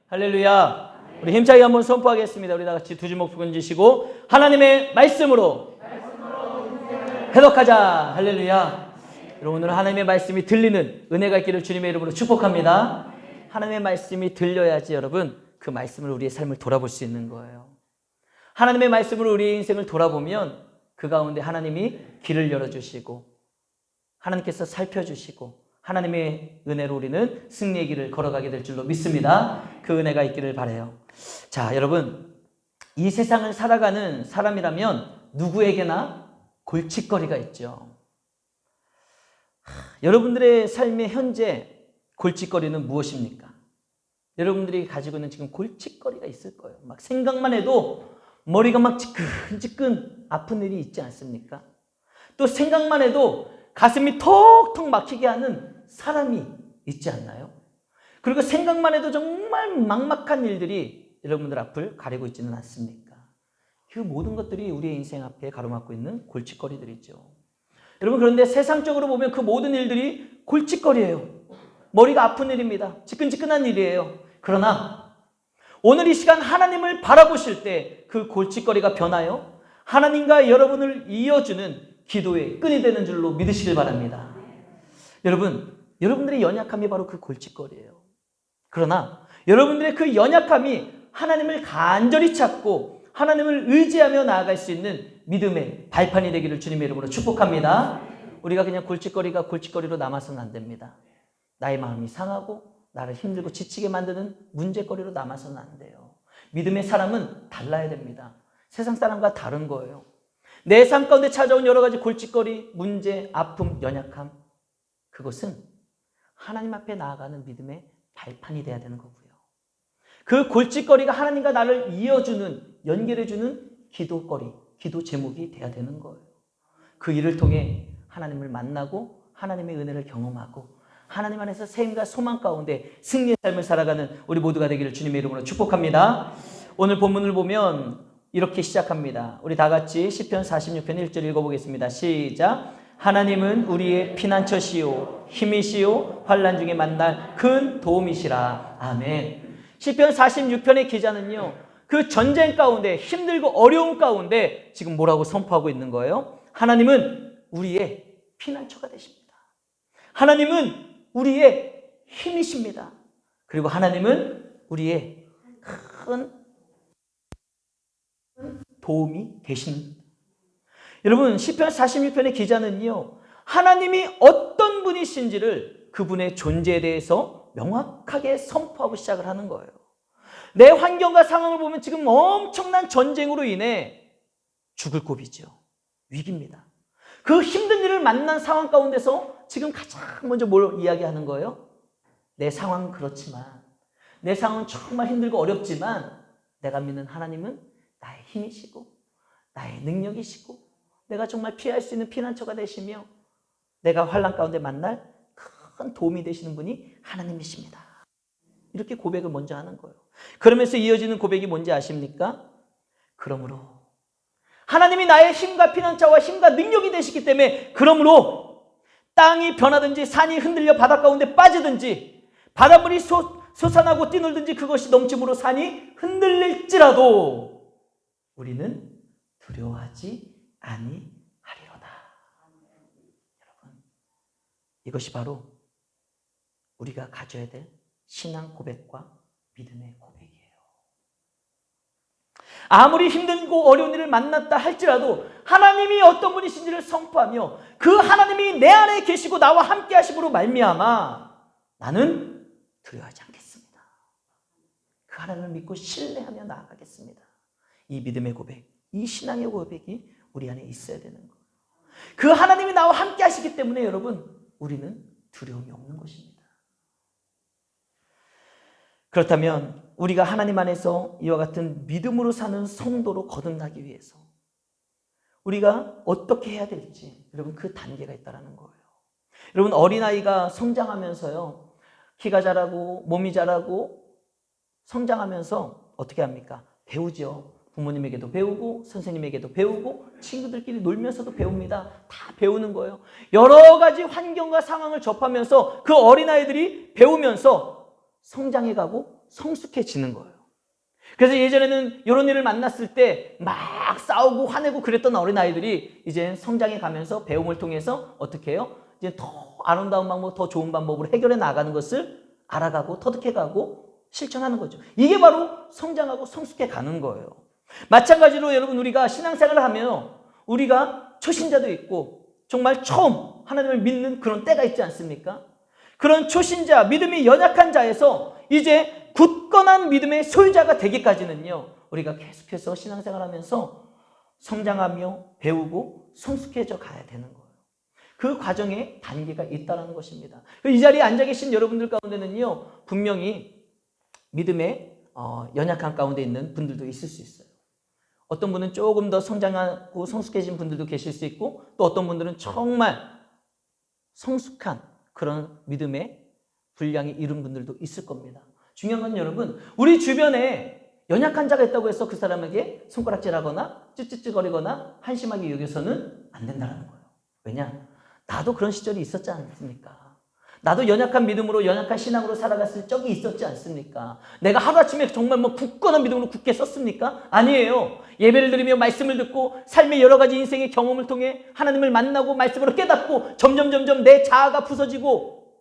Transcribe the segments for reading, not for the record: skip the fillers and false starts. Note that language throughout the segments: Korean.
할렐루야. 우리 힘차게 한번 선포하겠습니다. 우리 다 같이 두 주먹 던지시고 하나님의 말씀으로 해독하자. 할렐루야. 여러분, 오늘 하나님의 말씀이 들리는 은혜가 있기를 주님의 이름으로 축복합니다. 하나님의 말씀이 들려야지 여러분 그 말씀을 우리의 삶을 돌아볼 수 있는 거예요. 하나님의 말씀으로 우리의 인생을 돌아보면 그 가운데 하나님이 길을 열어주시고 하나님께서 살펴주시고 하나님의 은혜로 우리는 승리의 길을 걸어가게 될 줄로 믿습니다. 그 은혜가 있기를 바라요. 자, 여러분, 이 세상을 살아가는 사람이라면 누구에게나 골칫거리가 있죠. 여러분들의 삶의 현재 골칫거리는 무엇입니까? 여러분들이 가지고 있는 지금 골칫거리가 있을 거예요. 막 생각만 해도 머리가 막 지끈지끈 아픈 일이 있지 않습니까? 또 생각만 해도 가슴이 톡톡 막히게 하는 사람이 있지 않나요? 그리고 생각만 해도 정말 막막한 일들이 여러분들 앞을 가리고 있지는 않습니까? 그 모든 것들이 우리의 인생 앞에 가로막고 있는 골칫거리들이죠. 여러분, 그런데 세상적으로 보면 그 모든 일들이 골칫거리예요. 머리가 아픈 일입니다. 지끈지끈한 일이에요. 그러나 오늘 이 시간 하나님을 바라보실 때 그 골칫거리가 변하여 하나님과 여러분을 이어주는 기도의 끈이 되는 줄로 믿으시길 바랍니다. 여러분들의 연약함이 바로 그 골칫거리예요. 그러나 여러분들의 그 연약함이 하나님을 간절히 찾고 하나님을 의지하며 나아갈 수 있는 믿음의 발판이 되기를 주님의 이름으로 축복합니다. 우리가 그냥 골칫거리가 골칫거리로 남아서는 안 됩니다. 나의 마음이 상하고 나를 힘들고 지치게 만드는 문제거리로 남아서는 안 돼요. 믿음의 사람은 달라야 됩니다. 세상 사람과 다른 거예요. 내 삶 가운데 찾아온 여러 가지 골칫거리, 문제, 아픔, 연약함, 그것은 하나님 앞에 나아가는 믿음의 발판이 돼야 되는 거고요. 그 골칫거리가 하나님과 나를 이어주는, 연결해주는 기도거리, 기도 제목이 돼야 되는 거예요. 그 일을 통해 하나님을 만나고 하나님의 은혜를 경험하고 하나님 안에서 샘과 소망 가운데 승리의 삶을 살아가는 우리 모두가 되기를 주님의 이름으로 축복합니다. 오늘 본문을 보면 이렇게 시작합니다. 우리 다 같이 시편 46편 1절 읽어보겠습니다. 시작. 하나님은 우리의 피난처시요 힘이시요 환난 중에 만날 큰 도움이시라. 아멘. 시편 46편의 기자는요, 그 전쟁 가운데 힘들고 어려운 가운데 지금 뭐라고 선포하고 있는 거예요? 하나님은 우리의 피난처가 되십니다. 하나님은 우리의 힘이십니다. 그리고 하나님은 우리의 큰 도움이 되십니다. 여러분, 시편 46편의 기자는요, 하나님이 어떤 분이신지를 그분의 존재에 대해서 명확하게 선포하고 시작을 하는 거예요. 내 환경과 상황을 보면 지금 엄청난 전쟁으로 인해 죽을 고비죠. 위기입니다. 그 힘든 일을 만난 상황 가운데서 지금 가장 먼저 뭘 이야기하는 거예요? 내 상황은 그렇지만, 내 상황은 정말 힘들고 어렵지만 내가 믿는 하나님은 나의 힘이시고 나의 능력이시고 내가 정말 피할 수 있는 피난처가 되시며 내가 환난 가운데 만날 큰 도움이 되시는 분이 하나님이십니다. 이렇게 고백을 먼저 하는 거예요. 그러면서 이어지는 고백이 뭔지 아십니까? 그러므로 하나님이 나의 힘과 피난처와 힘과 능력이 되시기 때문에, 그러므로 땅이 변하든지 산이 흔들려 바다 가운데 빠지든지 바닷물이 솟아나고 뛰놀든지 그것이 넘침으로 산이 흔들릴지라도 우리는 두려워하지 아니하리로다. 여러분, 이것이 바로 우리가 가져야 될 신앙 고백과 믿음의 고백이에요. 아무리 힘들고 어려운 일을 만났다 할지라도 하나님이 어떤 분이신지를 선포하며 그 하나님이 내 안에 계시고 나와 함께 하심으로 말미암아 나는 두려워하지 않겠습니다. 그 하나님을 믿고 신뢰하며 나아가겠습니다. 이 믿음의 고백, 이 신앙의 고백이 우리 안에 있어야 되는 거예요. 그 하나님이 나와 함께 하시기 때문에 여러분, 우리는 두려움이 없는 것입니다. 그렇다면 우리가 하나님 안에서 이와 같은 믿음으로 사는 성도로 거듭나기 위해서 우리가 어떻게 해야 될지, 여러분, 그 단계가 있다는 거예요. 여러분, 어린아이가 성장하면서요, 키가 자라고 몸이 자라고 성장하면서 어떻게 합니까? 배우죠. 부모님에게도 배우고 선생님에게도 배우고 친구들끼리 놀면서도 배웁니다. 다 배우는 거예요. 여러 가지 환경과 상황을 접하면서 그 어린아이들이 배우면서 성장해가고 성숙해지는 거예요. 그래서 예전에는 이런 일을 만났을 때 막 싸우고 화내고 그랬던 어린아이들이 이제 성장해 가면서 배움을 통해서 어떻게 해요? 이제 더 아름다운 방법, 더 좋은 방법으로 해결해 나가는 것을 알아가고 터득해가고 실천하는 거죠. 이게 바로 성장하고 성숙해 가는 거예요. 마찬가지로 여러분, 우리가 신앙생활을 하면 우리가 초신자도 있고 정말 처음 하나님을 믿는 그런 때가 있지 않습니까? 그런 초신자, 믿음이 연약한 자에서 이제 굳건한 믿음의 소유자가 되기까지는요, 우리가 계속해서 신앙생활하면서 성장하며 배우고 성숙해져 가야 되는 거예요. 그 과정에 단계가 있다는 것입니다. 이 자리에 앉아 계신 여러분들 가운데는요, 분명히 믿음의 연약한 가운데 있는 분들도 있을 수 있어요. 어떤 분은 조금 더 성장하고 성숙해진 분들도 계실 수 있고, 또 어떤 분들은 정말 성숙한 그런 믿음의 분량이 이른 분들도 있을 겁니다. 중요한 건 여러분, 우리 주변에 연약한 자가 있다고 해서 그 사람에게 손가락질하거나 찌찌찌거리거나 한심하게 여겨서는 안 된다는 거예요. 왜냐? 나도 그런 시절이 있었지 않습니까? 나도 연약한 믿음으로, 연약한 신앙으로 살아갔을 적이 있었지 않습니까? 내가 하루아침에 정말 굳건한 믿음으로 굳게 섰습니까? 아니에요. 예배를 드리며 말씀을 듣고 삶의 여러 가지 인생의 경험을 통해 하나님을 만나고 말씀으로 깨닫고 점점 내 자아가 부서지고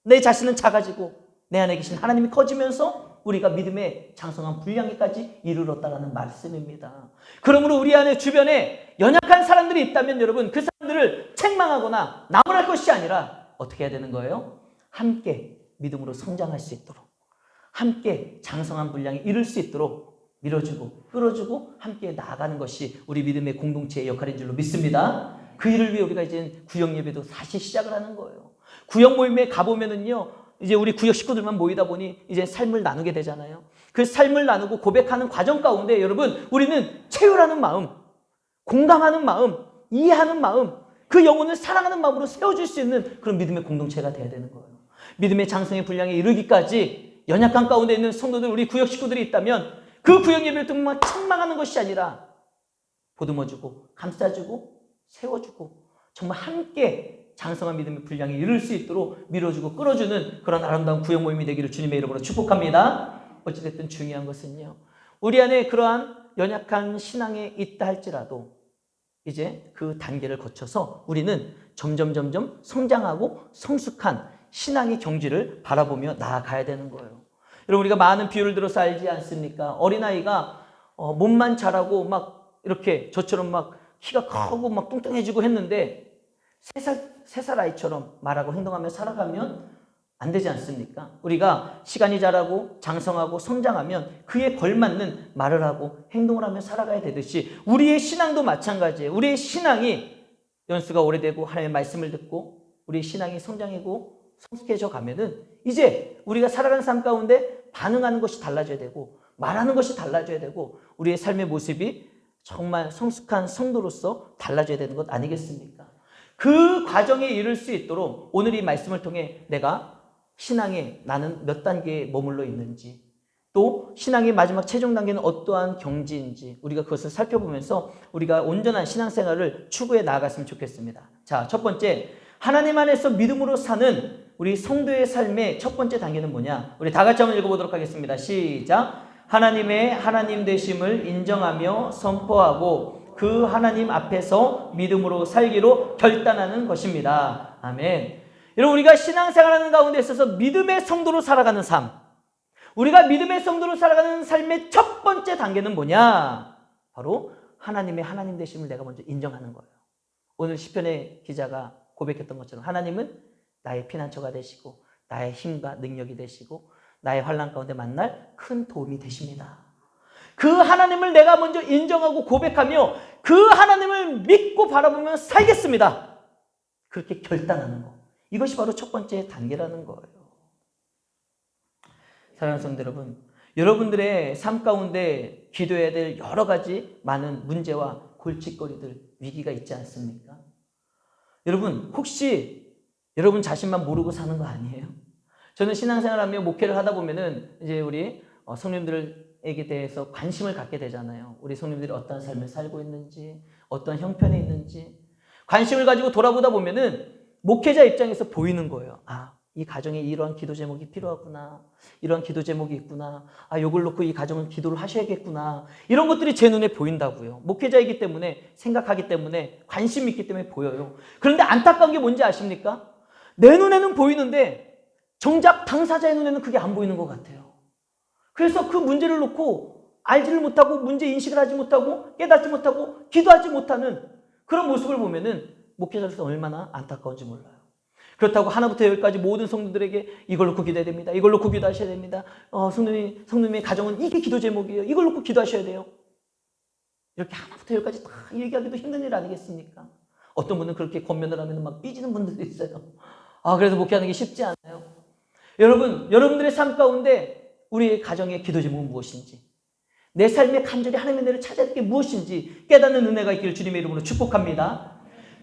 내 자신은 작아지고 내 안에 계신 하나님이 커지면서 우리가 믿음의 장성한 분량에까지 이르렀다라는 말씀입니다. 그러므로 우리 안에 주변에 연약한 사람들이 있다면 여러분, 그 사람들을 책망하거나 나무랄 것이 아니라 어떻게 해야 되는 거예요? 함께 믿음으로 성장할 수 있도록, 함께 장성한 분량에 이를 수 있도록 밀어주고 끌어주고 함께 나아가는 것이 우리 믿음의 공동체의 역할인 줄로 믿습니다. 그 일을 위해 우리가 이제 구역 예배도 다시 시작을 하는 거예요. 구역 모임에 가보면은요, 이제 우리 구역 식구들만 모이다 보니 이제 삶을 나누게 되잖아요. 그 삶을 나누고 고백하는 과정 가운데 여러분, 우리는 체휼하는 마음, 공감하는 마음, 이해하는 마음, 그 영혼을 사랑하는 마음으로 세워줄 수 있는 그런 믿음의 공동체가 돼야 되는 거예요. 믿음의 장성의 분량에 이르기까지 연약한 가운데 있는 성도들, 우리 구역 식구들이 있다면 그 구역 예배를 통해 책망하는 것이 아니라 보듬어주고 감싸주고 세워주고 정말 함께 장성한 믿음의 분량에 이를 수 있도록 밀어주고 끌어주는 그런 아름다운 구역 모임이 되기를 주님의 이름으로 축복합니다. 어찌됐든 중요한 것은요, 우리 안에 그러한 연약한 신앙에 있다 할지라도 이제 그 단계를 거쳐서 우리는 점점 성장하고 성숙한 신앙의 경지를 바라보며 나아가야 되는 거예요. 여러분, 우리가 많은 비유를 들어서 알지 않습니까? 어린아이가 몸만 자라고 막 이렇게 저처럼 막 키가 크고 막 뚱뚱해지고 했는데 3살 아이처럼 말하고 행동하며 살아가면 안 되지 않습니까? 우리가 시간이 자라고 장성하고 성장하면 그에 걸맞는 말을 하고 행동을 하며 살아가야 되듯이 우리의 신앙도 마찬가지예요. 우리의 신앙이 연수가 오래되고 하나님의 말씀을 듣고 우리의 신앙이 성장하고 성숙해져 가면은 이제 우리가 살아가는 삶 가운데 반응하는 것이 달라져야 되고 말하는 것이 달라져야 되고 우리의 삶의 모습이 정말 성숙한 성도로서 달라져야 되는 것 아니겠습니까? 그 과정에 이를 수 있도록 오늘 이 말씀을 통해 내가 신앙에 나는 몇 단계에 머물러 있는지, 또 신앙의 마지막 최종 단계는 어떠한 경지인지 우리가 그것을 살펴보면서 우리가 온전한 신앙생활을 추구해 나아갔으면 좋겠습니다. 자, 첫 번째, 하나님 안에서 믿음으로 사는 우리 성도의 삶의 첫 번째 단계는 뭐냐? 우리 다 같이 한번 읽어보도록 하겠습니다. 시작. 하나님의 하나님 되심을 인정하며 선포하고 그 하나님 앞에서 믿음으로 살기로 결단하는 것입니다. 아멘. 여러분, 우리가 신앙생활하는 가운데 있어서 믿음의 성도로 살아가는 삶, 우리가 믿음의 성도로 살아가는 삶의 첫 번째 단계는 뭐냐? 바로 하나님의 하나님 되심을 내가 먼저 인정하는 거예요. 오늘 시편의 기자가 고백했던 것처럼 하나님은 나의 피난처가 되시고 나의 힘과 능력이 되시고 나의 환난 가운데 만날 큰 도움이 되십니다. 그 하나님을 내가 먼저 인정하고 고백하며 그 하나님을 믿고 바라보며 살겠습니다. 그렇게 결단하는 것. 이것이 바로 첫 번째 단계라는 거예요. 사랑하는 성도 여러분, 여러분들의 삶 가운데 기도해야 될 여러 가지 많은 문제와 골칫거리들, 위기가 있지 않습니까? 여러분, 혹시 여러분 자신만 모르고 사는 거 아니에요? 저는 신앙생활하며 목회를 하다 보면은 이제 우리 성님들에게 대해서 관심을 갖게 되잖아요. 우리 성님들이 어떤 삶을 살고 있는지, 어떤 형편에 있는지 관심을 가지고 돌아보다 보면은 목회자 입장에서 보이는 거예요. 아, 이 가정에 이러한 기도 제목이 필요하구나. 이러한 기도 제목이 있구나. 아, 요걸 놓고 이 가정은 기도를 하셔야겠구나. 이런 것들이 제 눈에 보인다고요. 목회자이기 때문에, 생각하기 때문에, 관심이 있기 때문에 보여요. 그런데 안타까운 게 뭔지 아십니까? 내 눈에는 보이는데 정작 당사자의 눈에는 그게 안 보이는 것 같아요. 그래서 그 문제를 놓고 알지를 못하고 문제 인식을 하지 못하고 깨닫지 못하고 기도하지 못하는 그런 모습을 보면은 목회자로서 얼마나 안타까운지 몰라요. 그렇다고 하나부터 열까지 모든 성도들에게 이걸 놓고 기도해야 됩니다. 이걸 놓고 기도하셔야 됩니다. 성도님의 가정은 이게 기도 제목이에요. 이걸 놓고 기도하셔야 돼요. 이렇게 하나부터 열까지 다 얘기하기도 힘든 일 아니겠습니까? 어떤 분은 그렇게 권면을 하면 막 삐지는 분들도 있어요. 아, 그래서 목회하는 게 쉽지 않아요. 여러분들의 삶 가운데 우리의 가정의 기도 제목은 무엇인지, 내 삶의 간절히 하나님의 은혜를 찾아야 할 게 무엇인지 깨닫는 은혜가 있기를 주님의 이름으로 축복합니다.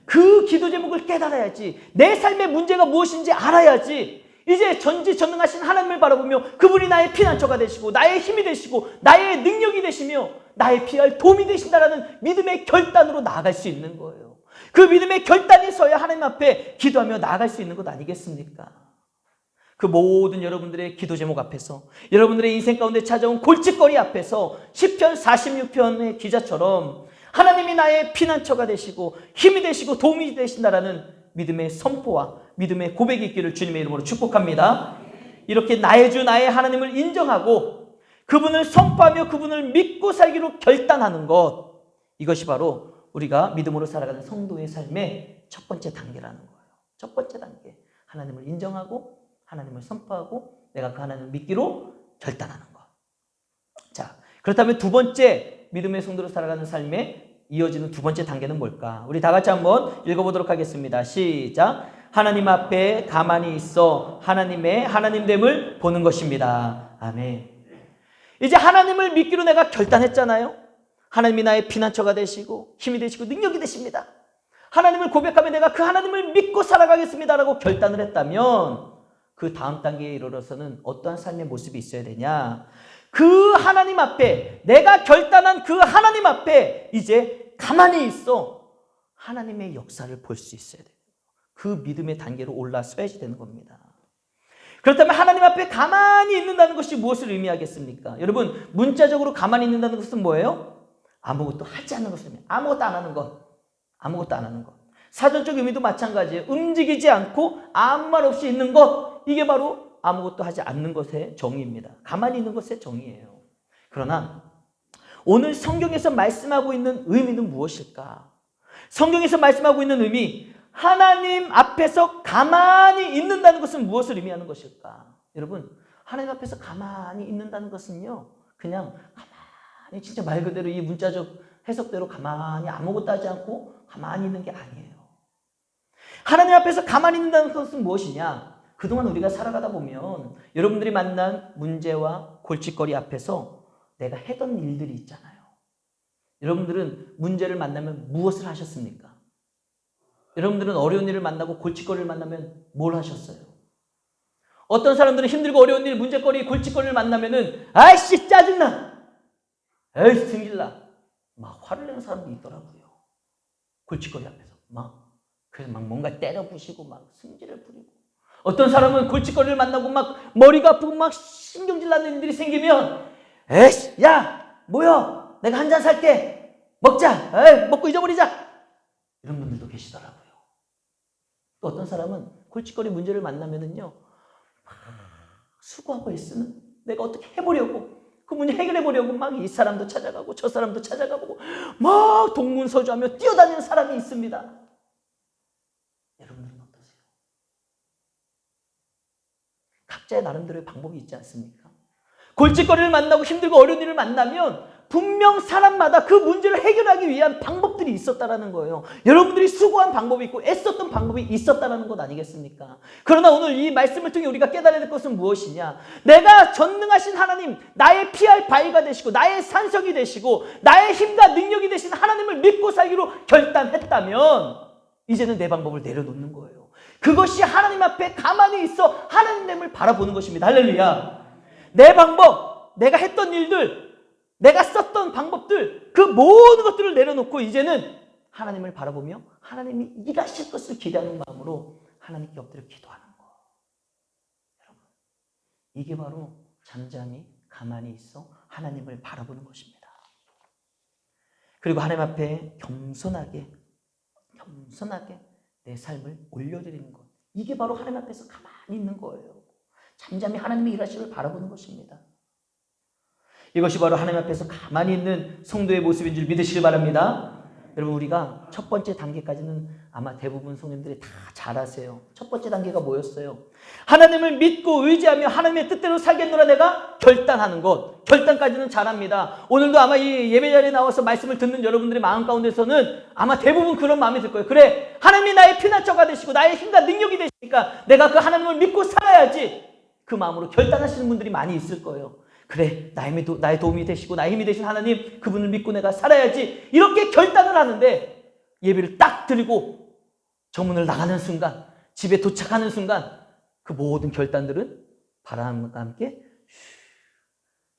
그 기도 제목을 깨달아야지. 내 삶의 문제가 무엇인지 알아야지. 이제 전지전능하신 하나님을 바라보며 그분이 나의 피난처가 되시고 나의 힘이 되시고 나의 능력이 되시며 나의 피할 도움이 되신다라는 믿음의 결단으로 나아갈 수 있는 거예요. 그 믿음의 결단이 있어야 하나님 앞에 기도하며 나아갈 수 있는 것 아니겠습니까? 그 모든 여러분들의 기도 제목 앞에서, 여러분들의 인생 가운데 찾아온 골칫거리 앞에서 시편 46편의 기자처럼 하나님이 나의 피난처가 되시고 힘이 되시고 도움이 되신다라는 믿음의 선포와 믿음의 고백이 있기를 주님의 이름으로 축복합니다. 이렇게 나의 주 나의 하나님을 인정하고 그분을 선포하며 그분을 믿고 살기로 결단하는 것, 이것이 바로 우리가 믿음으로 살아가는 성도의 삶의 첫 번째 단계라는 거예요. 첫 번째 단계, 하나님을 인정하고 하나님을 선포하고 내가 그 하나님을 믿기로 결단하는 것. 자, 그렇다면 두 번째 믿음의 성도로 살아가는 삶에 이어지는 두 번째 단계는 뭘까? 우리 다 같이 한번 읽어보도록 하겠습니다. 시작. 하나님 앞에 가만히 있어 하나님의 하나님됨을 보는 것입니다. 아멘. 이제 하나님을 믿기로 내가 결단했잖아요. 하나님이 나의 피난처가 되시고 힘이 되시고 능력이 되십니다. 하나님을 고백하며 내가 그 하나님을 믿고 살아가겠습니다라고 결단을 했다면 그 다음 단계에 이르러서는 어떠한 삶의 모습이 있어야 되냐? 그 하나님 앞에, 내가 결단한 그 하나님 앞에 이제 가만히 있어 하나님의 역사를 볼 수 있어야 돼요. 그 믿음의 단계로 올라서야지 되는 겁니다. 그렇다면 하나님 앞에 가만히 있는다는 것이 무엇을 의미하겠습니까? 여러분, 문자적으로 가만히 있는다는 것은 뭐예요? 아무것도 하지 않는 것을 의미해요. 아무것도 안 하는 것. 아무것도 안 하는 것. 사전적 의미도 마찬가지예요. 움직이지 않고 아무 말 없이 있는 것. 이게 바로 아무것도 하지 않는 것의 정의입니다. 가만히 있는 것의 정의예요. 그러나 오늘 성경에서 말씀하고 있는 의미는 무엇일까? 성경에서 말씀하고 있는 의미, 하나님 앞에서 가만히 있는다는 것은 무엇을 의미하는 것일까? 여러분, 하나님 앞에서 가만히 있는다는 것은요, 그냥 가만히 진짜 말 그대로 이 문자적 해석대로 가만히 아무것도 하지 않고 가만히 있는 게 아니에요. 하나님 앞에서 가만히 있는다는 것은 무엇이냐? 그동안 우리가 살아가다 보면 여러분들이 만난 문제와 골칫거리 앞에서 내가 했던 일들이 있잖아요. 여러분들은 문제를 만나면 무엇을 하셨습니까? 여러분들은 어려운 일을 만나고 골칫거리를 만나면 뭘 하셨어요? 어떤 사람들은 힘들고 어려운 일, 문제거리, 골칫거리를 만나면은 아이씨 짜증나! 에이 승질나! 막 화를 내는 사람도 있더라고요. 골칫거리 앞에서 그래서 막 뭔가 때려 부시고 막 승질을 부리고, 어떤 사람은 골칫거리를 만나고 막 머리가 아프고 막 신경질 나는 일들이 생기면 에이씨 야 뭐야 내가 한 잔 살게 먹자 에이 먹고 잊어버리자, 이런 분들도 계시더라고요. 또 어떤 사람은 골칫거리 문제를 만나면은요 수고하고 애쓰는, 내가 어떻게 해보려고 그 문제 해결해보려고 막 이 사람도 찾아가고 저 사람도 찾아가고 막 동문서주하며 뛰어다니는 사람이 있습니다. 여러분들은 어떠세요? 각자의 나름대로의 방법이 있지 않습니까? 골칫거리를 만나고 힘들고 어려운 일을 만나면 분명 사람마다 그 문제를 해결하기 위한 방법들이 있었다라는 거예요. 여러분들이 수고한 방법이 있고 애썼던 방법이 있었다라는 것 아니겠습니까? 그러나 오늘 이 말씀을 통해 우리가 깨달아야 될 것은 무엇이냐? 내가 전능하신 하나님, 나의 피할 바위가 되시고 나의 산석이 되시고 나의 힘과 능력이 되신 하나님을 믿고 살기로 결단했다면 이제는 내 방법을 내려놓는 거예요. 그것이 하나님 앞에 가만히 있어 하나님을 바라보는 것입니다. 할렐루야. 내 방법, 내가 했던 일들, 내가 썼던 방법들, 그 모든 것들을 내려놓고 이제는 하나님을 바라보며 하나님이 일하실 것을 기대하는 마음으로 하나님께 엎드려 기도하는 거. 이게 바로 잠잠히 가만히 있어 하나님을 바라보는 것입니다. 그리고 하나님 앞에 겸손하게 내 삶을 올려드리는 것. 이게 바로 하나님 앞에서 가만히 있는 거예요. 잠잠히 하나님의 일하심을 바라보는 것입니다. 이것이 바로 하나님 앞에서 가만히 있는 성도의 모습인 줄 믿으시길 바랍니다. 여러분, 우리가 첫 번째 단계까지는 아마 대부분 성도님들이 다 잘 아세요. 첫 번째 단계가 뭐였어요? 하나님을 믿고 의지하며 하나님의 뜻대로 살겠노라 내가 결단하는 것. 결단까지는 잘합니다. 오늘도 아마 이 예배 자리에 나와서 말씀을 듣는 여러분들의 마음 가운데서는 아마 대부분 그런 마음이 들 거예요. 그래, 하나님이 나의 피난처가 되시고 나의 힘과 능력이 되시니까 내가 그 하나님을 믿고 살아야지. 그 마음으로 결단하시는 분들이 많이 있을 거예요. 그래, 나의 도움이 되시고 나의 힘이 되신 하나님, 그분을 믿고 내가 살아야지. 이렇게 결단을 하는데 예배를 딱 드리고 정문을 나가는 순간, 집에 도착하는 순간 그 모든 결단들은 바람과 함께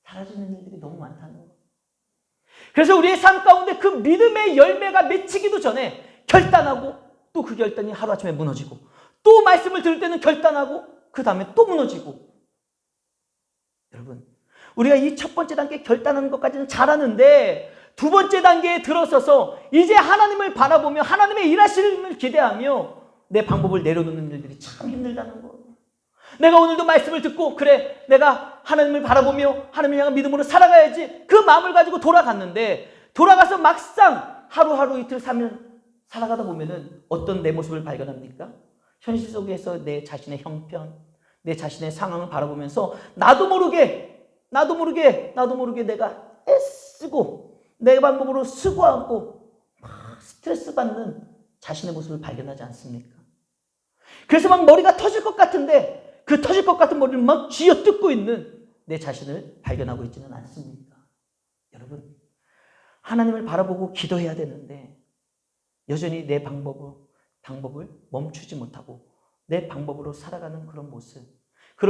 사라지는 일들이 너무 많다는 거예요. 그래서 우리의 삶 가운데 그 믿음의 열매가 맺히기도 전에 결단하고 또 그 결단이 하루아침에 무너지고 또 말씀을 들을 때는 결단하고 그 다음에 또 무너지고. 여러분, 우리가 이 첫 번째 단계 결단하는 것까지는 잘하는데 두 번째 단계에 들어서서 이제 하나님을 바라보며 하나님의 일하심을 기대하며 내 방법을 내려놓는 일들이 참 힘들다는 거예요. 내가 오늘도 말씀을 듣고 그래, 내가 하나님을 바라보며 하나님을 향한 믿음으로 살아가야지. 그 마음을 가지고 돌아갔는데 돌아가서 막상 하루하루 이틀 3일 살아가다 보면은 어떤 내 모습을 발견합니까? 현실 속에서 내 자신의 형편, 내 자신의 상황을 바라보면서 나도 모르게 내가 애쓰고 내 방법으로 수고하고 막 스트레스 받는 자신의 모습을 발견하지 않습니까? 그래서 막 머리가 터질 것 같은데 그 터질 것 같은 머리를 막 쥐어뜯고 있는 내 자신을 발견하고 있지는 않습니까? 여러분, 하나님을 바라보고 기도해야 되는데 여전히 내 방법을 멈추지 못하고 내 방법으로 살아가는 그런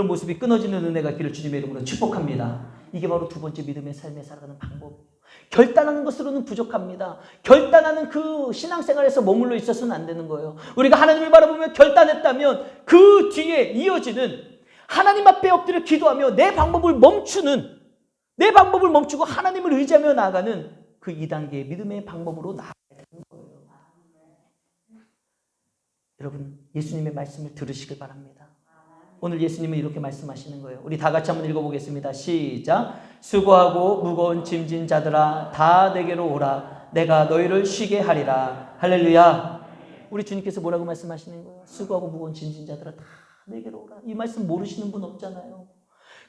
모습이 끊어지는 은혜가 있기를 주님의 이름으로 축복합니다. 이게 바로 두 번째 믿음의 삶에 살아가는 방법. 결단하는 것으로는 부족합니다. 결단하는 그 신앙생활에서 머물러 있어서는 안 되는 거예요. 우리가 하나님을 바라보며 결단했다면 그 뒤에 이어지는 하나님 앞에 엎드려 기도하며 내 방법을 멈추고 하나님을 의지하며 나아가는 그 2단계의 믿음의 방법으로 나아가야 되는 거예요. 여러분, 예수님의 말씀을 들으시길 바랍니다. 오늘 예수님은 이렇게 말씀하시는 거예요. 우리 다 같이 한번 읽어보겠습니다. 시작. 수고하고 무거운 짐진 자들아 다 내게로 오라. 내가 너희를 쉬게 하리라. 할렐루야. 우리 주님께서 뭐라고 말씀하시는 거예요? 수고하고 무거운 짐진 자들아 다 내게로 오라. 이 말씀 모르시는 분 없잖아요.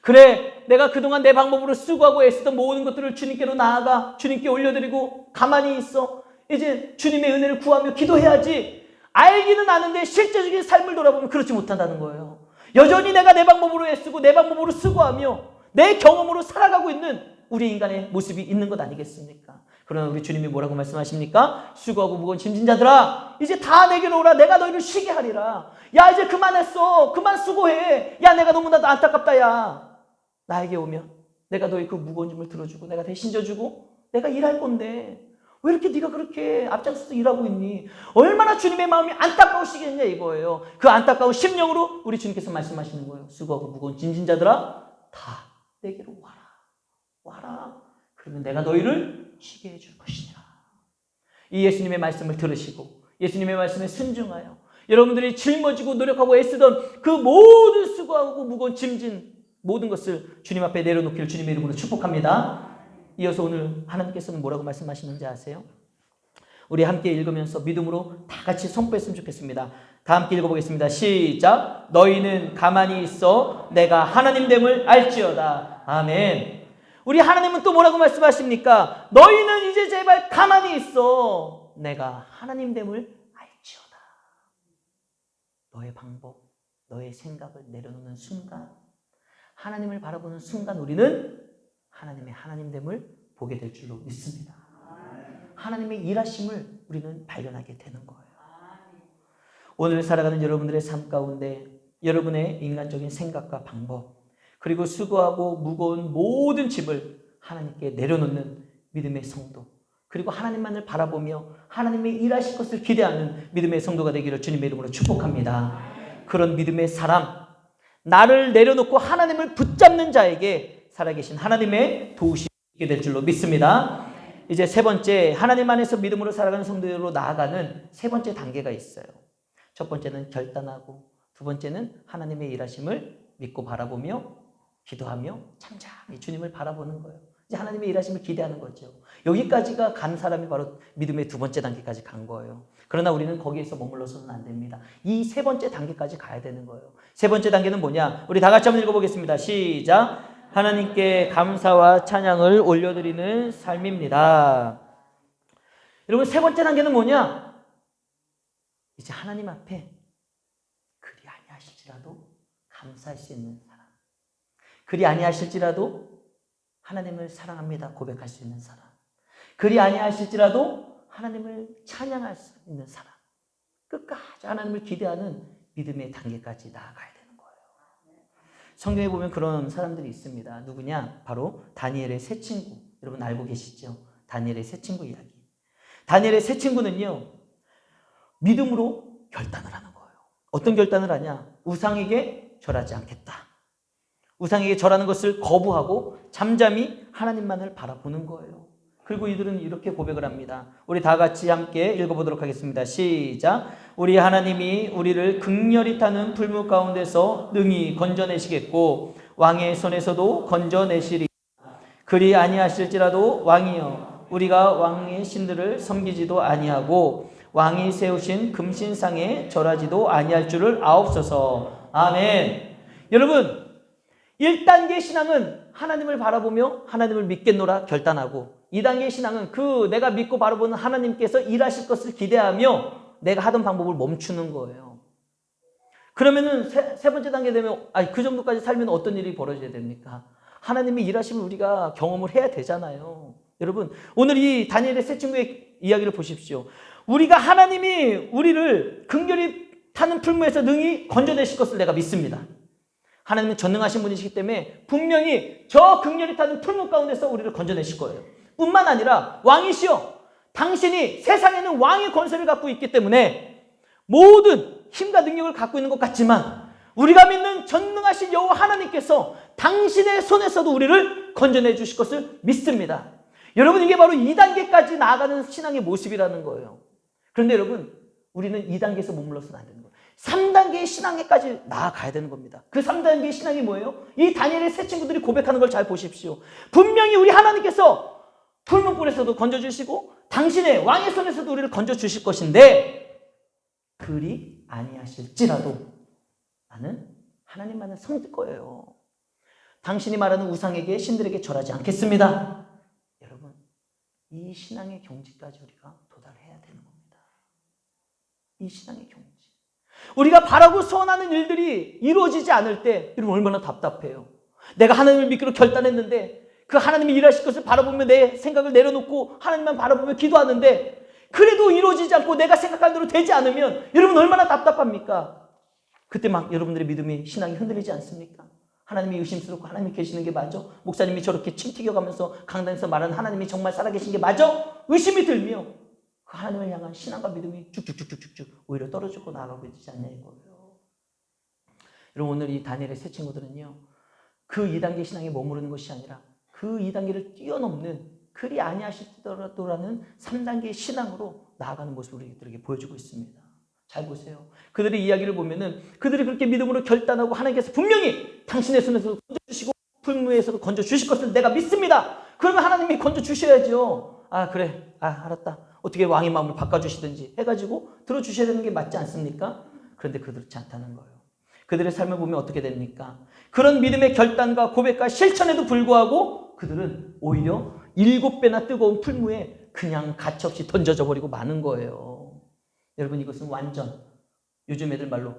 그래, 내가 그동안 내 방법으로 수고하고 애쓰던 모든 것들을 주님께로 나아가 주님께 올려드리고 가만히 있어. 이제 주님의 은혜를 구하며 기도해야지. 알기는 아는데 실제적인 삶을 돌아보면 그렇지 못한다는 거예요. 여전히 내가 내 방법으로 애쓰고 내 방법으로 수고하며 내 경험으로 살아가고 있는 우리 인간의 모습이 있는 것 아니겠습니까? 그러나 우리 주님이 뭐라고 말씀하십니까? 수고하고 무거운 짐진 자들아 이제 다 내게로 오라. 내가 너희를 쉬게 하리라. 야, 이제 그만했어. 그만 수고해. 야, 내가 너무나도 안타깝다. 야, 나에게 오면 내가 너희 그 무거운 짐을 들어주고 내가 대신 져주고 내가 일할 건데 왜 이렇게 네가 그렇게 앞장서서 일하고 있니? 얼마나 주님의 마음이 안타까우시겠냐 이거예요. 그 안타까운 심령으로 우리 주님께서 말씀하시는 거예요. 수고하고 무거운 짐진 자들아 다 내게로 와라. 그러면 내가 너희를 쉬게 해줄 것이니라. 이 예수님의 말씀을 들으시고 예수님의 말씀에 순종하여 여러분들이 짊어지고 노력하고 애쓰던 그 모든 수고하고 무거운 짐진 모든 것을 주님 앞에 내려놓기를 주님의 이름으로 축복합니다. 이어서 오늘 하나님께서는 뭐라고 말씀하시는지 아세요? 우리 함께 읽으면서 믿음으로 다 같이 선포했으면 좋겠습니다. 다 함께 읽어보겠습니다. 시작. 너희는 가만히 있어 내가 하나님됨을 알지어다. 아멘. 우리 하나님은 또 뭐라고 말씀하십니까? 너희는 이제 제발 가만히 있어 내가 하나님됨을 알지어다. 너의 방법, 너의 생각을 내려놓는 순간, 하나님을 바라보는 순간 우리는 하나님의 하나님됨을 보게 될 줄로 믿습니다. 하나님의 일하심을 우리는 발견하게 되는 거예요. 오늘 살아가는 여러분들의 삶 가운데 여러분의 인간적인 생각과 방법 그리고 수고하고 무거운 모든 짐을 하나님께 내려놓는 믿음의 성도 그리고 하나님만을 바라보며 하나님의 일하실 것을 기대하는 믿음의 성도가 되기를 주님의 이름으로 축복합니다. 그런 믿음의 사람, 나를 내려놓고 하나님을 붙잡는 자에게 살아계신 하나님의 도우심이 있게 될 줄로 믿습니다. 이제 세 번째, 하나님 안에서 믿음으로 살아가는 성도로 나아가는 세 번째 단계가 있어요. 첫 번째는 결단하고, 두 번째는 하나님의 일하심을 믿고 바라보며 기도하며 잠잠히 주님을 바라보는 거예요. 이제 하나님의 일하심을 기대하는 거죠. 여기까지가 간 사람이 바로 믿음의 두 번째 단계까지 간 거예요. 그러나 우리는 거기에서 머물러서는 안 됩니다. 이 세 번째 단계까지 가야 되는 거예요. 세 번째 단계는 뭐냐? 우리 다 같이 한번 읽어보겠습니다. 시작. 하나님께 감사와 찬양을 올려드리는 삶입니다. 여러분, 세 번째 단계는 뭐냐? 이제 하나님 앞에 그리 아니하실지라도 감사할 수 있는 사람, 그리 아니하실지라도 하나님을 사랑합니다 고백할 수 있는 사람, 그리 아니하실지라도 하나님을 찬양할 수 있는 사람, 끝까지 하나님을 기대하는 믿음의 단계까지 나아가야 되는 거예요. 성경에 보면 그런 사람들이 있습니다. 누구냐? 바로 다니엘의 세 친구. 여러분 알고 계시죠? 다니엘의 세 친구 이야기. 다니엘의 세 친구는요, 믿음으로 결단을 하는 거예요. 어떤 결단을 하냐? 우상에게 절하지 않겠다. 우상에게 절하는 것을 거부하고 잠잠히 하나님만을 바라보는 거예요. 그리고 이들은 이렇게 고백을 합니다. 우리 다 같이 함께 읽어보도록 하겠습니다. 시작. 우리 하나님이 우리를 극렬히 타는 풀무 가운데서 능히 건져내시겠고 왕의 손에서도 건져내시리. 그리 아니하실지라도 왕이여, 우리가 왕의 신들을 섬기지도 아니하고 왕이 세우신 금신상에 절하지도 아니할 줄을 아옵소서. 아멘. 여러분, 1단계 신앙은 하나님을 바라보며 하나님을 믿겠노라 결단하고, 2단계 신앙은 그 내가 믿고 바라보는 하나님께서 일하실 것을 기대하며 내가 하던 방법을 멈추는 거예요. 그러면은 세 번째 단계 되면 그 정도까지 살면 어떤 일이 벌어져야 됩니까? 하나님의 일하심을 우리가 경험을 해야 되잖아요. 여러분, 오늘 이 다니엘의 세 친구의 이야기를 보십시오. 우리가 하나님이 우리를 극렬히 타는 풀무에서 능히 건져내실 것을 내가 믿습니다. 하나님은 전능하신 분이시기 때문에 분명히 저 극렬히 타는 풀무 가운데서 우리를 건져내실 거예요. 뿐만 아니라 왕이시여, 당신이 세상에는 왕의 권세를 갖고 있기 때문에 모든 힘과 능력을 갖고 있는 것 같지만 우리가 믿는 전능하신 여호와 하나님께서 당신의 손에서도 우리를 건져내 주실 것을 믿습니다. 여러분, 이게 바로 2단계까지 나아가는 신앙의 모습이라는 거예요. 그런데 여러분, 우리는 2단계에서 머물러서는 안 되는 거예요. 3단계의 신앙에까지 나아가야 되는 겁니다. 그 3단계의 신앙이 뭐예요? 이 다니엘의 세 친구들이 고백하는 걸 잘 보십시오. 분명히 우리 하나님께서 풀무불에서도 건져주시고 당신의 왕의 손에서도 우리를 건져주실 것인데, 그리 아니하실지라도 나는 하나님만을 섬길 거예요. 당신이 말하는 우상에게 신들에게 절하지 않겠습니다. 여러분, 이 신앙의 경지까지 우리가 도달해야 되는 겁니다. 이 신앙의 경지. 우리가 바라고 소원하는 일들이 이루어지지 않을 때 여러분 얼마나 답답해요. 내가 하나님을 믿기로 결단했는데 그 하나님이 일하실 것을 바라보며 내 생각을 내려놓고 하나님만 바라보며 기도하는데 그래도 이루어지지 않고 내가 생각한 대로 되지 않으면 여러분 얼마나 답답합니까? 그때 막 여러분들의 믿음이, 신앙이 흔들리지 않습니까? 하나님이 의심스럽고 하나님이 계시는 게 맞아? 목사님이 저렇게 침 튀겨가면서 강단에서 말하는 하나님이 정말 살아계신 게 맞아? 의심이 들며 그 하나님을 향한 신앙과 믿음이 쭉쭉쭉쭉쭉 오히려 떨어지고 나아가고 있지 않냐 이거예요. 여러분, 오늘 이 다니엘의 세 친구들은요, 그 2단계 신앙에 머무르는 것이 아니라 그 2단계를 뛰어넘는 그리 아니하실지라도라는 3단계의 신앙으로 나아가는 모습을 우리들에게 보여주고 있습니다. 잘 보세요. 그들의 이야기를 보면은 그들이 그렇게 믿음으로 결단하고 하나님께서 분명히 당신의 손에서 건져주시고 풀무에서도 건져주실 것을 내가 믿습니다. 그러면 하나님이 건져주셔야죠. 그래, 알았다. 어떻게 왕의 마음을 바꿔주시든지 해가지고 들어주셔야 되는 게 맞지 않습니까? 그런데 그렇지 않다는 거예요. 그들의 삶을 보면 어떻게 됩니까? 그런 믿음의 결단과 고백과 실천에도 불구하고 그들은 오히려 7배나 뜨거운 풀무에 그냥 가차없이 던져져 버리고 마는 거예요. 여러분, 이것은 완전, 요즘 애들 말로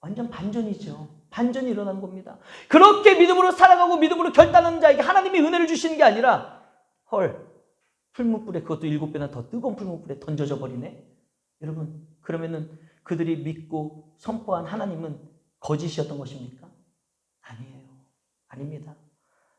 완전 반전이죠. 반전이 일어난 겁니다. 그렇게 믿음으로 살아가고 믿음으로 결단하는 자에게 하나님이 은혜를 주시는 게 아니라 풀무불에, 그것도 7배나 더 뜨거운 풀무불에 던져져 버리네. 여러분, 그러면은 그들이 믿고 선포한 하나님은 거짓이었던 것입니까? 아니에요. 아닙니다.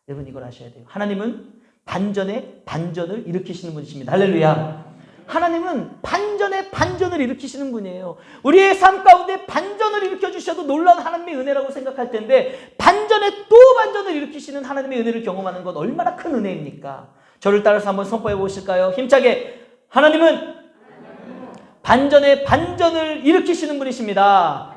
여러분, 이걸 아셔야 돼요. 하나님은 반전에 반전을 일으키시는 분이십니다. 할렐루야. 하나님은 반전에 반전을 일으키시는 분이에요. 우리의 삶 가운데 반전을 일으켜주셔도 놀라운 하나님의 은혜라고 생각할 텐데 반전에 또 반전을 일으키시는 하나님의 은혜를 경험하는 것 얼마나 큰 은혜입니까? 저를 따라서 한번 선포해 보실까요? 힘차게. 하나님은 반전에 반전을 일으키시는 분이십니다.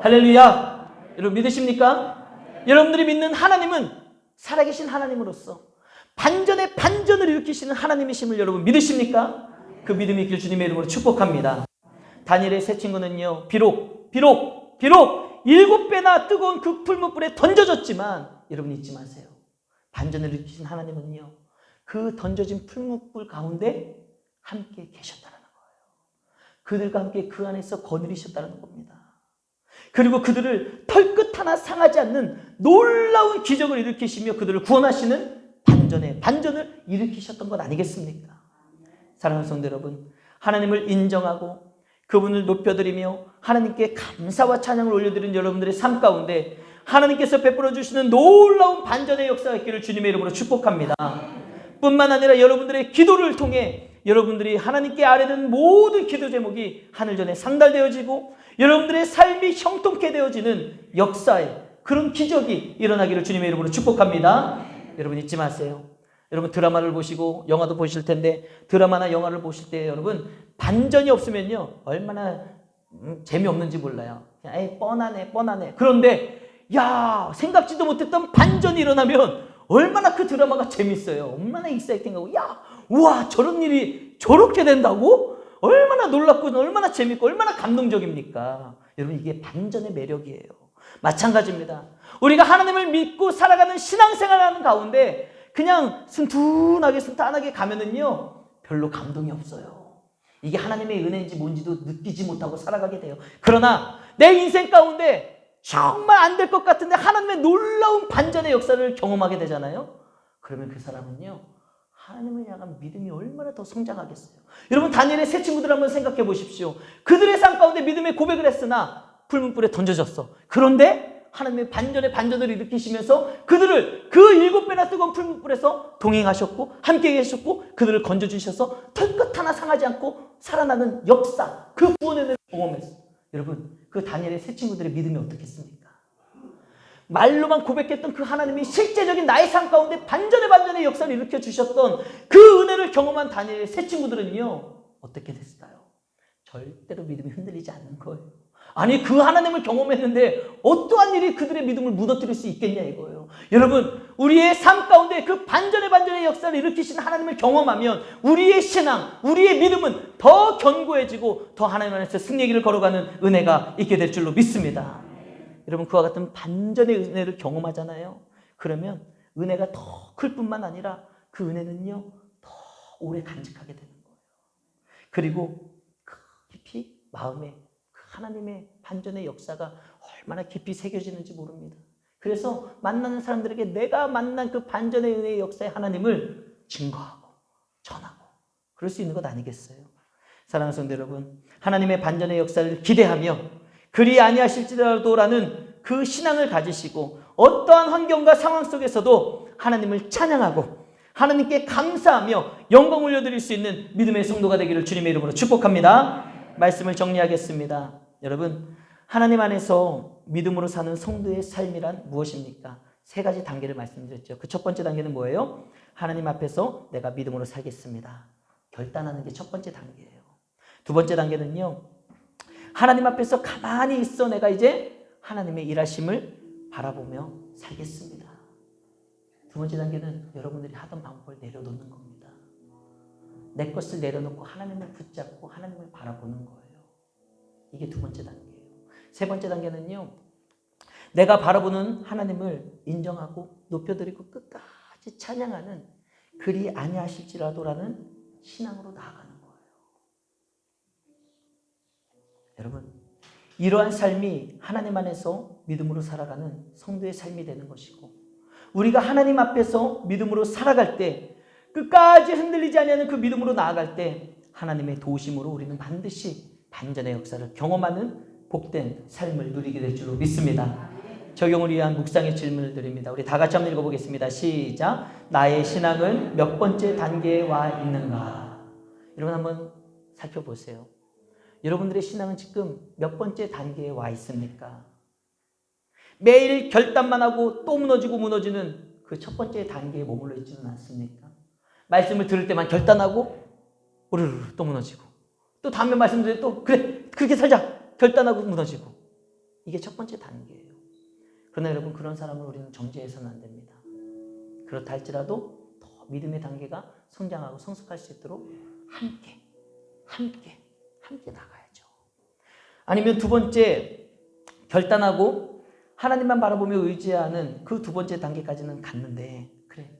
할렐루야. 여러분 믿으십니까? 여러분들이 믿는 하나님은 살아계신 하나님으로서 반전에 반전을 일으키시는 하나님이심을 여러분 믿으십니까? 그 믿음이 있길 주님의 이름으로 축복합니다. 다니엘의 세 친구는요, 비록 7배나 뜨거운 그 풀무불에 던져졌지만 여러분 잊지 마세요. 반전을 일으키신 하나님은요, 그 던져진 풀무불 가운데 함께 계셨다는 거예요. 그들과 함께 그 안에서 거느리셨다는 겁니다. 그리고 그들을 털끝 하나 상하지 않는 놀라운 기적을 일으키시며 그들을 구원하시는 반전을 일으키셨던 것 아니겠습니까? 사랑하는 성도 여러분, 하나님을 인정하고 그분을 높여드리며 하나님께 감사와 찬양을 올려드리는 여러분들의 삶 가운데 하나님께서 베풀어 주시는 놀라운 반전의 역사가 있기를 주님의 이름으로 축복합니다. 뿐만 아니라 여러분들의 기도를 통해 여러분들이 하나님께 아뢰는 모든 기도 제목이 하늘전에 상달되어지고 여러분들의 삶이 형통케 되어지는 역사의 그런 기적이 일어나기를 주님의 이름으로 축복합니다. 여러분 잊지 마세요. 여러분 드라마를 보시고 영화도 보실 텐데 드라마나 영화를 보실 때 여러분 반전이 없으면요 얼마나 재미없는지 몰라요. 그냥 에이 뻔하네. 그런데 야 생각지도 못했던 반전이 일어나면 얼마나 그 드라마가 재밌어요. 얼마나 익사이팅하고 야 우와 저런 일이 저렇게 된다고? 얼마나 놀랍고 얼마나 재밌고 얼마나 감동적입니까? 여러분 이게 반전의 매력이에요. 마찬가지입니다. 우리가 하나님을 믿고 살아가는 신앙생활하는 가운데 그냥 순탄하게 가면은요 별로 감동이 없어요. 이게 하나님의 은혜인지 뭔지도 느끼지 못하고 살아가게 돼요. 그러나 내 인생 가운데 정말 안 될 것 같은데 하나님의 놀라운 반전의 역사를 경험하게 되잖아요. 그러면 그 사람은요 하나님을 향한 믿음이 얼마나 더 성장하겠어요. 여러분 다니엘의 세 친구들 한번 생각해 보십시오. 그들의 삶 가운데 믿음의 고백을 했으나 풀문불에 던져졌어. 그런데 하나님의 반전을 일으키시면서 그들을 그 7배나 뜨거운 풀문불에서 동행하셨고 함께 계셨고 그들을 건져주셔서 털끝 하나 상하지 않고 살아나는 역사, 그 구원의 은혜를 경험했어요. 여러분 그 다니엘의 세 친구들의 믿음이 어떻겠습니까? 말로만 고백했던 그 하나님이 실제적인 나의 삶 가운데 반전의 역사를 일으켜 주셨던 그 은혜를 경험한 다니엘의 세 친구들은요 어떻게 됐을까요? 절대로 믿음이 흔들리지 않는 거예요. 아니 그 하나님을 경험했는데 어떠한 일이 그들의 믿음을 무너뜨릴 수 있겠냐 이거예요. 여러분 우리의 삶 가운데 그 반전의 역사를 일으키신 하나님을 경험하면 우리의 신앙, 우리의 믿음은 더 견고해지고 더 하나님 안에서 승리의 길을 걸어가는 은혜가 있게 될 줄로 믿습니다. 여러분 그와 같은 반전의 은혜를 경험하잖아요. 그러면 은혜가 더 클 뿐만 아니라 그 은혜는요 더 오래 간직하게 되는 거예요. 그리고 깊이 마음에 그 하나님의 반전의 역사가 얼마나 깊이 새겨지는지 모릅니다. 그래서 만나는 사람들에게 내가 만난 그 반전의 은혜의 역사의 하나님을 증거하고 전하고 그럴 수 있는 것 아니겠어요? 사랑하는 성도 여러분, 하나님의 반전의 역사를 기대하며 그리 아니하실지라도라는 그 신앙을 가지시고 어떠한 환경과 상황 속에서도 하나님을 찬양하고 하나님께 감사하며 영광 올려드릴 수 있는 믿음의 성도가 되기를 주님의 이름으로 축복합니다. 말씀을 정리하겠습니다. 여러분 하나님 안에서 믿음으로 사는 성도의 삶이란 무엇입니까? 세 가지 단계를 말씀드렸죠. 그 첫 번째 단계는 뭐예요? 하나님 앞에서 내가 믿음으로 살겠습니다. 결단하는 게 첫 번째 단계예요. 두 번째 단계는요. 하나님 앞에서 가만히 있어 내가 이제 하나님의 일하심을 바라보며 살겠습니다. 두 번째 단계는 여러분들이 하던 방법을 내려놓는 겁니다. 내 것을 내려놓고 하나님을 붙잡고 하나님을 바라보는 거예요. 이게 두 번째 단계예요. 세 번째 단계는요. 내가 바라보는 하나님을 인정하고 높여드리고 끝까지 찬양하는 그리 아니하실지라도라는 신앙으로 나아가는 거예요. 여러분 이러한 삶이 하나님 안에서 믿음으로 살아가는 성도의 삶이 되는 것이고 우리가 하나님 앞에서 믿음으로 살아갈 때 끝까지 흔들리지 않는 그 믿음으로 나아갈 때 하나님의 도우심으로 우리는 반드시 반전의 역사를 경험하는 복된 삶을 누리게 될 줄로 믿습니다. 적용을 위한 묵상의 질문을 드립니다. 우리 다 같이 한번 읽어보겠습니다. 시작. 나의 신앙은 몇 번째 단계에 와 있는가? 여러분 한번 살펴보세요. 여러분들의 신앙은 지금 몇 번째 단계에 와 있습니까? 매일 결단만 하고 또 무너지고 무너지는 그 첫 번째 단계에 머물러 있지는 않습니까? 말씀을 들을 때만 결단하고 우르르 또 무너지고 또 다음에 말씀 들을 때 또 그래 그렇게 살자 결단하고 무너지고 이게 첫 번째 단계예요. 그러나 여러분 그런 사람을 우리는 정죄해서는 안 됩니다. 그렇다 할지라도 더 믿음의 단계가 성장하고 성숙할 수 있도록 함께 나가야죠. 아니면 두 번째 결단하고 하나님만 바라보며 의지하는 그 두 번째 단계까지는 갔는데 그래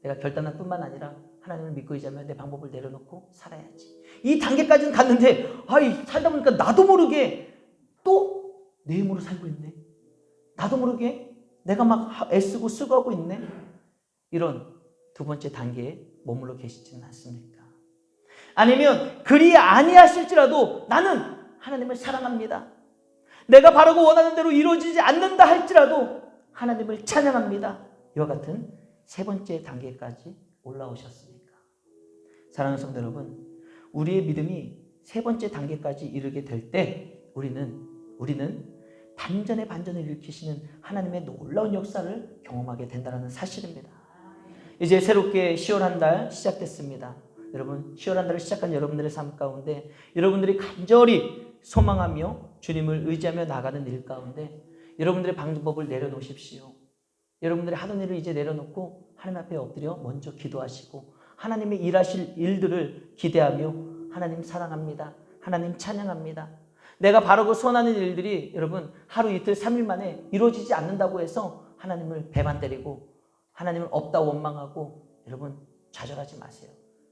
내가 결단할 뿐만 아니라 하나님을 믿고 의지하며 내 방법을 내려놓고 살아야지. 이 단계까지는 갔는데 살다 보니까 나도 모르게 또 내 힘으로 살고 있네. 나도 모르게 내가 막 애쓰고 수고하고 있네. 이런 두 번째 단계에 머물러 계시지는 않습니까? 아니면 그리 아니하실지라도 나는 하나님을 사랑합니다. 내가 바라고 원하는 대로 이루어지지 않는다 할지라도 하나님을 찬양합니다. 이와 같은 세 번째 단계까지 올라오셨습니까? 사랑하는 성도 여러분, 우리의 믿음이 세 번째 단계까지 이르게 될 때 우리는 반전의 반전을 일으키시는 하나님의 놀라운 역사를 경험하게 된다는 사실입니다. 이제 새롭게 10월 한 달 시작됐습니다. 여러분 10월 한 달을 시작한 여러분들의 삶 가운데 여러분들이 간절히 소망하며 주님을 의지하며 나가는 일 가운데 여러분들의 방법을 내려놓으십시오. 여러분들의 하던 일을 이제 내려놓고 하나님 앞에 엎드려 먼저 기도하시고 하나님의 일하실 일들을 기대하며 하나님 사랑합니다. 하나님 찬양합니다. 내가 바라고 선하는 일들이 여러분 하루 이틀 3일 만에 이루어지지 않는다고 해서 하나님을 배만 때리고 하나님을 없다 원망하고 여러분 좌절하지 마세요.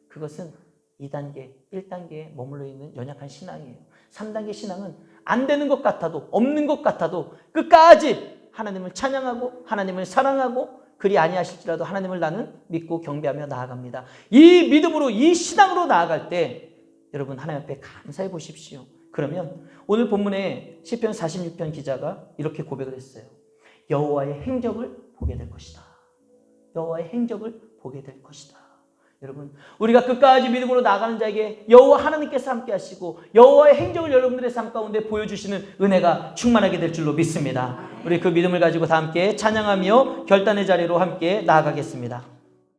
그것은 2단계, 1단계에 머물러 있는 연약한 신앙이에요. 3단계 신앙은 안 되는 것 같아도 없는 것 같아도 끝까지 하나님을 찬양하고 하나님을 사랑하고 그리 아니하실지라도 하나님을 나는 믿고 경배하며 나아갑니다. 이 믿음으로 이 신앙으로 나아갈 때 여러분 하나님 앞에 감사해 보십시오. 그러면 오늘 본문에 시편 46편 기자가 이렇게 고백을 했어요. 여호와의 행적을 보게 될 것이다. 여호와의 행적을 보게 될 것이다. 여러분 우리가 끝까지 믿음으로 나가는 자에게 여호와 하나님께서 함께 하시고 여호와의 행적을 여러분들의 삶 가운데 보여주시는 은혜가 충만하게 될 줄로 믿습니다. 우리 그 믿음을 가지고 다 함께 찬양하며 결단의 자리로 함께 나아가겠습니다.